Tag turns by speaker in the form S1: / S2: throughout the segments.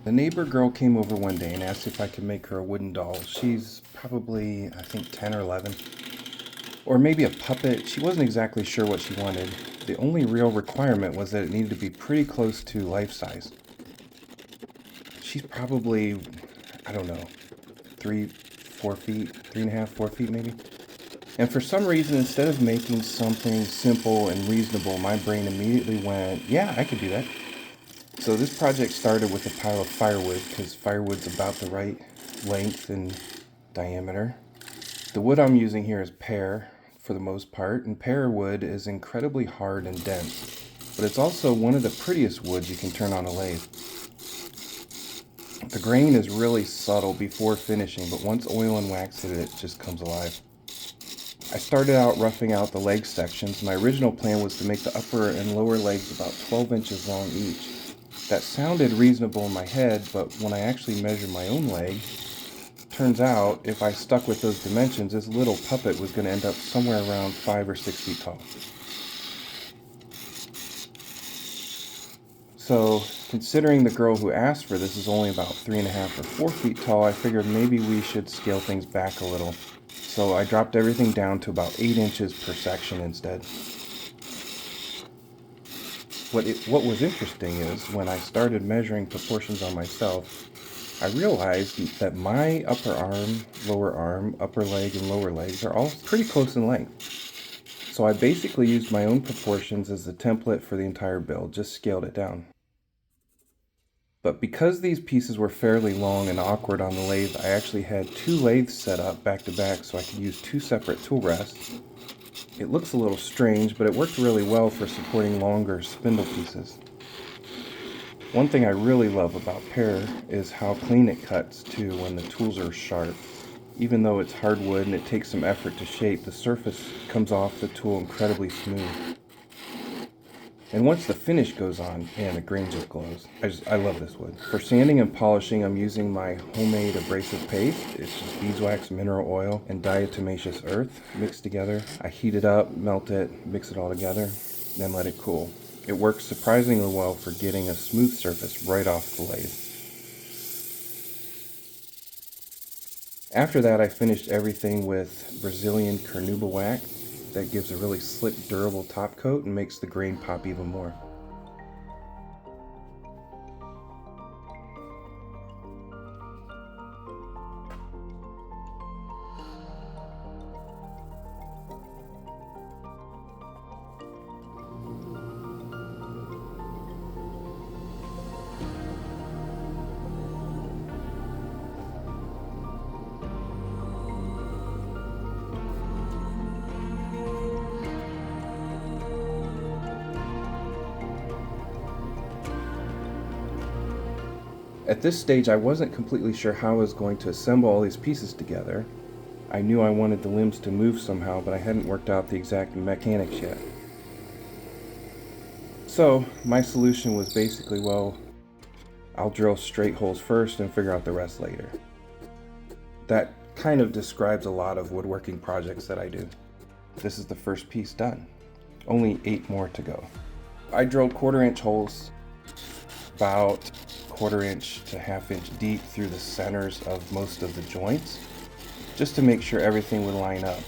S1: The neighbor girl came over one day and asked if I could make her a wooden doll. She's probably, I think, 10 or 11. Or maybe a puppet. She wasn't exactly sure what she wanted. The only real requirement was that it needed to be pretty close to life size. She's probably, I don't know, 3.5, 4 feet maybe. And for some reason, instead of making something simple and reasonable, my brain immediately went, yeah, I could do that. So this project started with a pile of firewood, because firewood's about the right length and diameter. The wood I'm using here is pear for the most part, and pear wood is incredibly hard and dense, but it's also one of the prettiest woods you can turn on a lathe. The grain is really subtle before finishing, but once oil and wax hit it, it just comes alive. I started out roughing out the leg sections. My original plan was to make the upper and lower legs about 12 inches long each. That sounded reasonable in my head, but when I actually measured my own leg, turns out if I stuck with those dimensions, this little puppet was going to end up somewhere around 5 or 6 feet tall. So, considering the girl who asked for this is only about 3.5 or 4 feet tall, I figured maybe we should scale things back a little. So I dropped everything down to about 8 inches per section instead. What was interesting is when I started measuring proportions on myself, I realized that my upper arm, upper leg, and lower legs are all pretty close in length. So I basically used my own proportions as the template for the entire build, just scaled it down. But because these pieces were fairly long and awkward on the lathe, I actually had 2 lathes set up back to back so I could use 2 separate tool rests. It looks a little strange, but it worked really well for supporting longer spindle pieces. One thing I really love about pear is how clean it cuts too when the tools are sharp. Even though it's hardwood and it takes some effort to shape, the surface comes off the tool incredibly smooth. And once the finish goes on, man, the grain just glows. I love this wood. For sanding and polishing, I'm using my homemade abrasive paste. It's just beeswax, mineral oil, and diatomaceous earth mixed together. I heat it up, melt it, mix it all together, then let it cool. It works surprisingly well for getting a smooth surface right off the lathe. After that, I finished everything with Brazilian carnauba wax. That gives a really slick, durable top coat and makes the grain pop even more. At this stage, I wasn't completely sure how I was going to assemble all these pieces together. I knew I wanted the limbs to move somehow, but I hadn't worked out the exact mechanics yet. So, my solution was basically, well, I'll drill straight holes first and figure out the rest later. That kind of describes a lot of woodworking projects that I do. This is the first piece done. Only 8 more to go. I drilled 1/4-inch holes, about 1/4-inch to 1/2 inch deep through the centers of most of the joints, just to make sure everything would line up.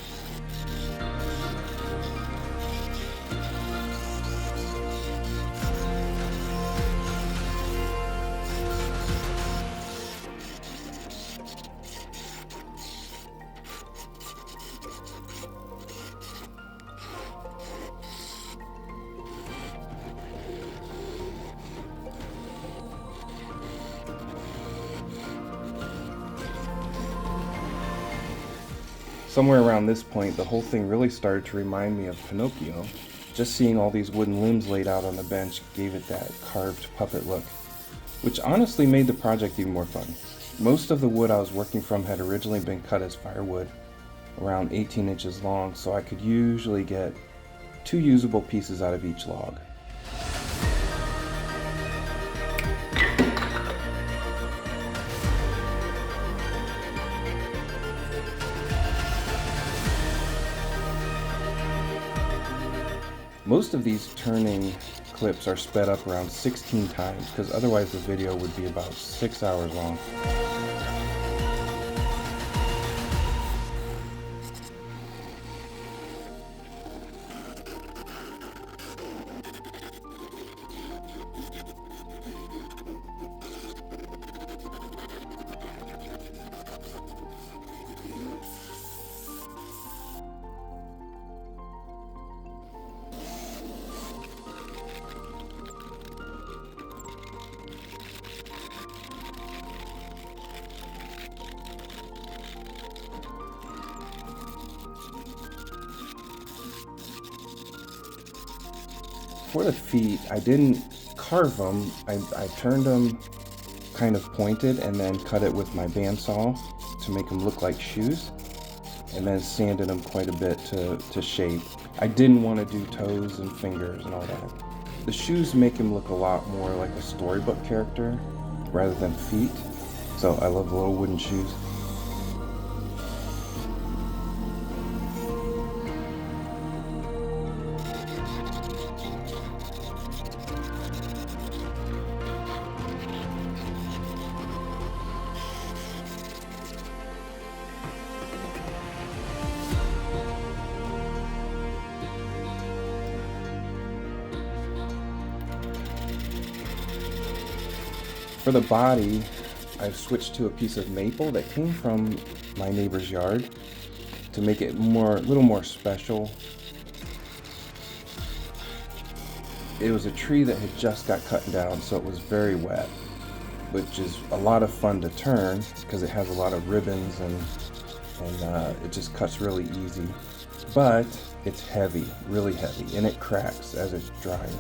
S1: Somewhere around this point, the whole thing really started to remind me of Pinocchio. Just seeing all these wooden limbs laid out on the bench gave it that carved puppet look, which honestly made the project even more fun. Most of the wood I was working from had originally been cut as firewood, around 18 inches long, so I could usually get 2 usable pieces out of each log. Most of these turning clips are sped up around 16 times, because otherwise the video would be about 6 hours long. For the feet, I didn't carve them. I turned them kind of pointed and then cut it with my bandsaw to make them look like shoes, and then sanded them quite a bit to shape. I didn't want to do toes and fingers and all that. The shoes make him look a lot more like a storybook character rather than feet. So I love the little wooden shoes. For the body, I've switched to a piece of maple that came from my neighbor's yard to make it a little more special. It was a tree that had just got cut down, so it was very wet, which is a lot of fun to turn because it has a lot of ribbons and it just cuts really easy. But it's heavy, really heavy, and it cracks as it's drying.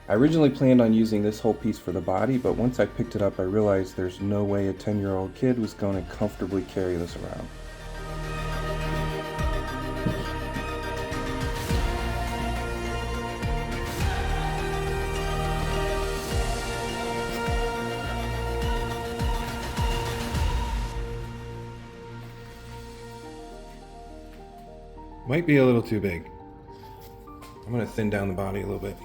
S1: I originally planned on using this whole piece for the body, but once I picked it up, I realized there's no way a 10-year-old kid was going to comfortably carry this around. Might be a little too big. I'm going to thin down the body a little bit.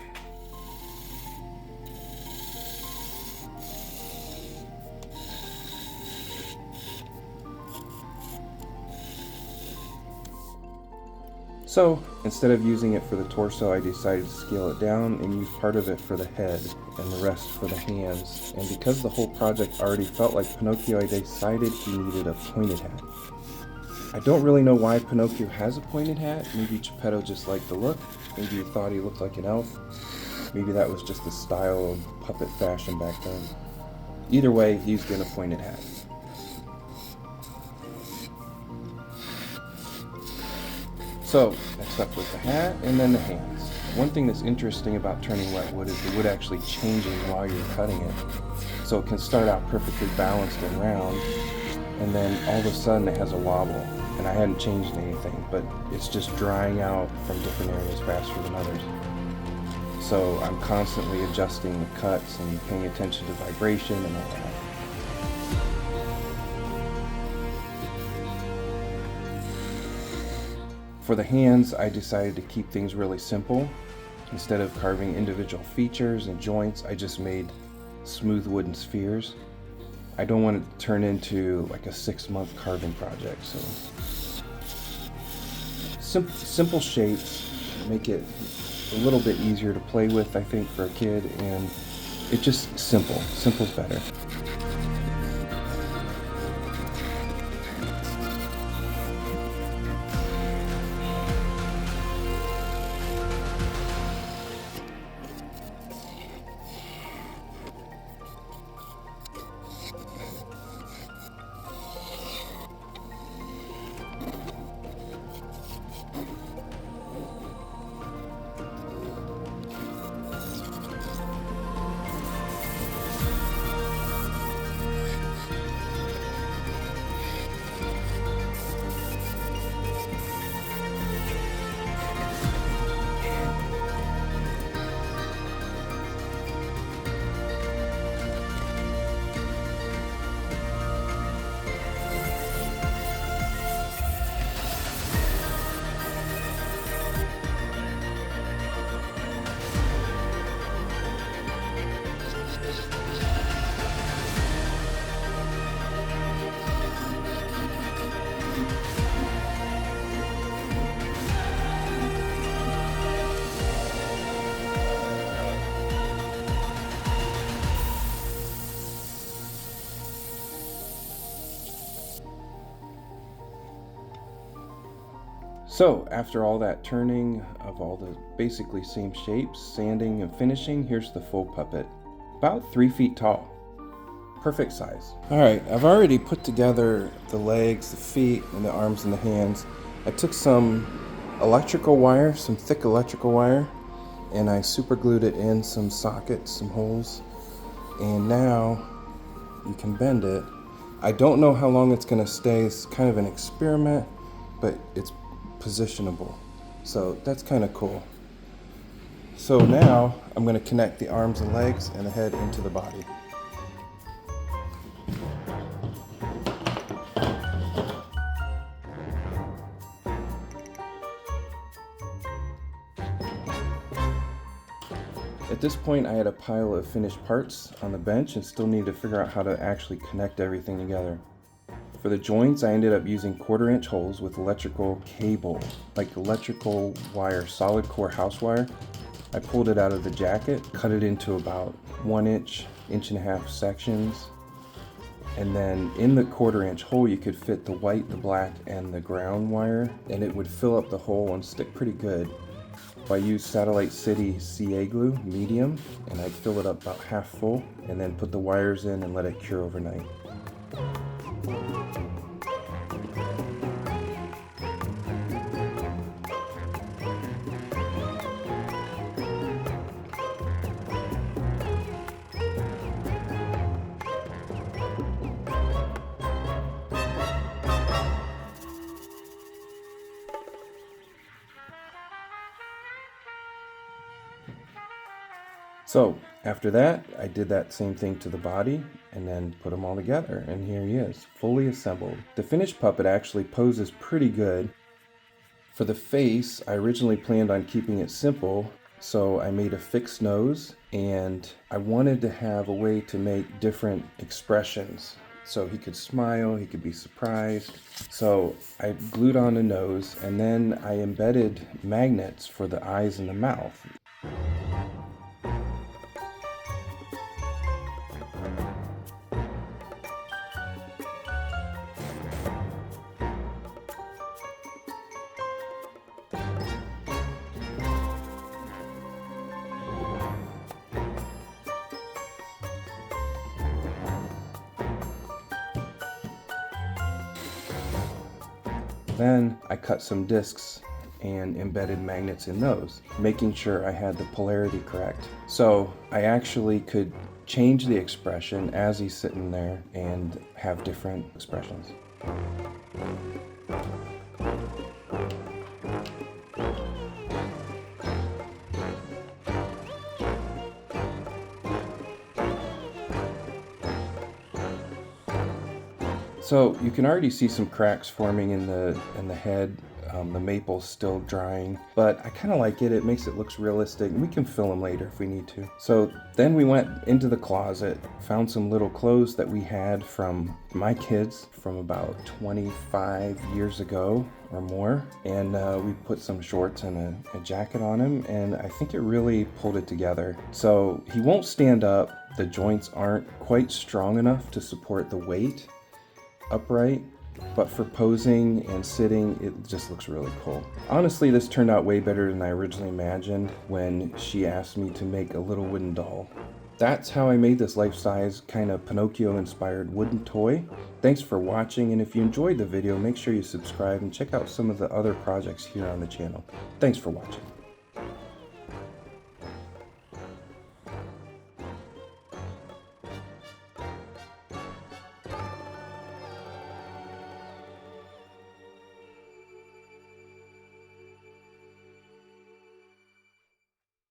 S1: So, instead of using it for the torso, I decided to scale it down and use part of it for the head and the rest for the hands. And because the whole project already felt like Pinocchio, I decided he needed a pointed hat. I don't really know why Pinocchio has a pointed hat. Maybe Geppetto just liked the look. Maybe he thought he looked like an elf. Maybe that was just the style of puppet fashion back then. Either way, he's getting a pointed hat. So, next up was the hat and then the hands. One thing that's interesting about turning wet wood is the wood actually changing while you're cutting it. So it can start out perfectly balanced and round, and then all of a sudden it has a wobble. And I hadn't changed anything, but it's just drying out from different areas faster than others. So I'm constantly adjusting the cuts and paying attention to vibration and all that. For the hands, I decided to keep things really simple. Instead of carving individual features and joints, I just made smooth wooden spheres. I don't want it to turn into like a 6-month carving project, so simple shapes make it a little bit easier to play with, I think, for a kid, and it's just simple. Simple's better. So after all that turning of all the basically same shapes, sanding and finishing, here's the full puppet. About 3 feet tall. Perfect size. Alright, I've already put together the legs, the feet, and the arms and the hands. I took some electrical wire, some thick electrical wire, and I super glued it in some sockets, some holes. And now you can bend it. I don't know how long it's going to stay. It's kind of an experiment, but it's positionable. So that's kind of cool. So now I'm going to connect the arms and legs and the head into the body. At this point, I had a pile of finished parts on the bench and still needed to figure out how to actually connect everything together. For the joints, I ended up using 1/4-inch holes with electrical cable, like electrical wire, solid core house wire. I pulled it out of the jacket, cut it into about 1-inch, 1.5-inch sections. And then in the 1/4-inch hole, you could fit the white, the black, and the ground wire, and it would fill up the hole and stick pretty good. I used Satellite City CA glue, medium, and I'd fill it up about half full, and then put the wires in and let it cure overnight. So after that, I did that same thing to the body and then put them all together, and here he is, fully assembled. The finished puppet actually poses pretty good. For the face, I originally planned on keeping it simple, so I made a fixed nose, and I wanted to have a way to make different expressions. So he could smile, he could be surprised. So I glued on the nose, and then I embedded magnets for the eyes and the mouth. Then I cut some discs and embedded magnets in those, making sure I had the polarity correct. So I actually could change the expression as he's sitting there and have different expressions. So you can already see some cracks forming in the head. The maple's still drying, but I kind of like it. It makes it look realistic. We can fill them later if we need to. So then we went into the closet, found some little clothes that we had from my kids from about 25 years ago or more, and we put some shorts and a jacket on him, and I think it really pulled it together. So he won't stand up. The joints aren't quite strong enough to support the weight upright, but for posing and sitting, it just looks really cool. Honestly, this turned out way better than I originally imagined when she asked me to make a little wooden doll. That's how I made this life-size, kind of Pinocchio-inspired wooden toy. Thanks for watching, and if you enjoyed the video, make sure you subscribe and check out some of the other projects here on the channel. Thanks for watching.